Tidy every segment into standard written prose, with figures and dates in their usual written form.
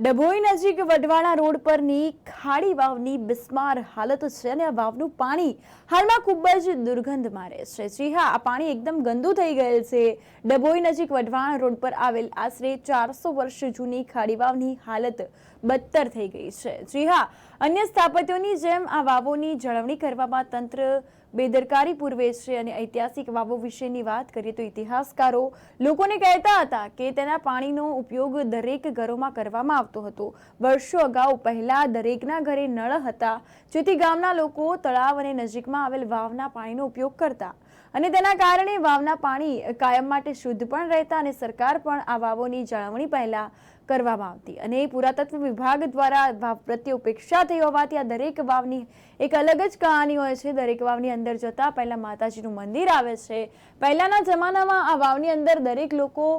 ડભોઈ નજીક વઢવાણા રોડ પરની ખાડી વાવની બિસ્માર હાલત છે અને આ વાવનું પાણી હાલમાં ખૂબ જ દુર્ગંધ મારે છે। જી હા, આ પાણી એકદમ ગંદુ થઈ ગયેલ છે। ડભોઈ નજીક વઢવાણા રોડ પર આવેલ આશરે 400 વર્ષ જૂની ખાડી વાવની હાલત બદતર થઈ ગઈ છે। જી હા, અન્ય સ્થાપત્યોની જેમ આ વાવોની જાળવણી કરવામાં તંત્ર બેદરકારી પૂર્વે છે અને ઐતિહાસિક વાવો વિશેની વાત કરીએ તો ઇતિહાસકારો લોકોને કહેતા હતા કે તેના પાણીનો ઉપયોગ દરેક ઘરોમાં કરવામાં આવતો હતો। વર્ષો અગાઉ પહેલા દરેકના ઘરે નળ હતા, જેથી ગામના લોકો તળાવ અને નજીકમાં આવેલ વાવના પાણીનો ઉપયોગ કરતા અને તેના કારણે વાવના પાણી કાયમ માટે શુદ્ધ પણ રહેતા અને સરકાર પણ આ વાવોની જાળવણી પહેલા કરવામાં આવતી અને પુરાતત્વ વિભાગ દ્વારા વાવ પ્રત્યે ઉપેક્ષા થઈ હોવાથી આ દરેક વાવની એક અલગ જ કહાની હોય છે। દરેક વાવની અંદર જતા પહેલા માતાજીનું મંદિર આવે છે। પહેલાના જમાનામાં આ વાવની અંદર દરેક લોકો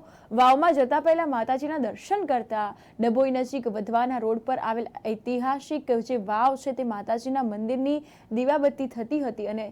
વાવમાં જતા પહેલા માતાજીના દર્શન કરતા। ડભોઈ નજીક વઢવાણા રોડ પર આવેલ ઐતિહાસિક જે વાવ છે તે માતાજીના મંદિરની દીવાબત્તી થતી હતી અને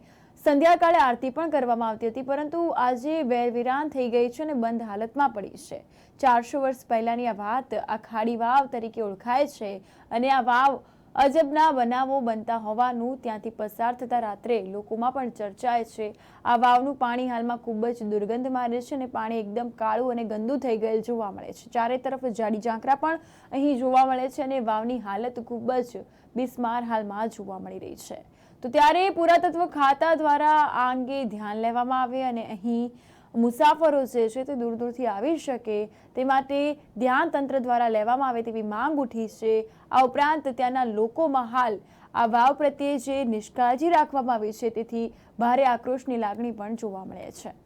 સંધ્યાકાળે આરતી પણ કરવામાં આવતી હતી, પરંતુ આજે વેરવિરાન થઈ ગઈ છે અને બંધ હાલતમાં પડી છે। 400 વર્ષ પહેલાની આ વાત આ ખાડી વાવ તરીકે ઓળખાય છે અને આ વાવ અજબના બનાવો બનતા હોવાનું ત્યાંથી પસાર થતા રાત્રે લોકોમાં પણ ચર્ચાય છે। આ વાવનું પાણી હાલમાં ખૂબ જ દુર્ગંધ મારે છે અને પાણી એકદમ કાળું અને ગંદુ થઈ ગયેલ જોવા મળે છે। ચારે તરફ જાડી ઝાંખરા પણ અહીં જોવા મળે છે અને વાવની હાલત ખૂબ જ બિસ્માર હાલમાં જોવા મળી રહી છે। તો ત્યારે પુરાતત્વ ખાતા દ્વારા આ અંગે ધ્યાન લેવામાં આવે અને અહીં મુસાફરો જે છે તે દૂર દૂરથી આવી શકે તે માટે ધ્યાન તંત્ર દ્વારા લેવામાં આવે તેવી માંગ ઉઠી છે। આ ઉપરાંત ત્યાંના લોકોમાં હાલ આ વાવ પ્રત્યે જે નિષ્કાળજી રાખવામાં આવી છે તેથી ભારે આક્રોશની લાગણી પણ જોવા મળે છે।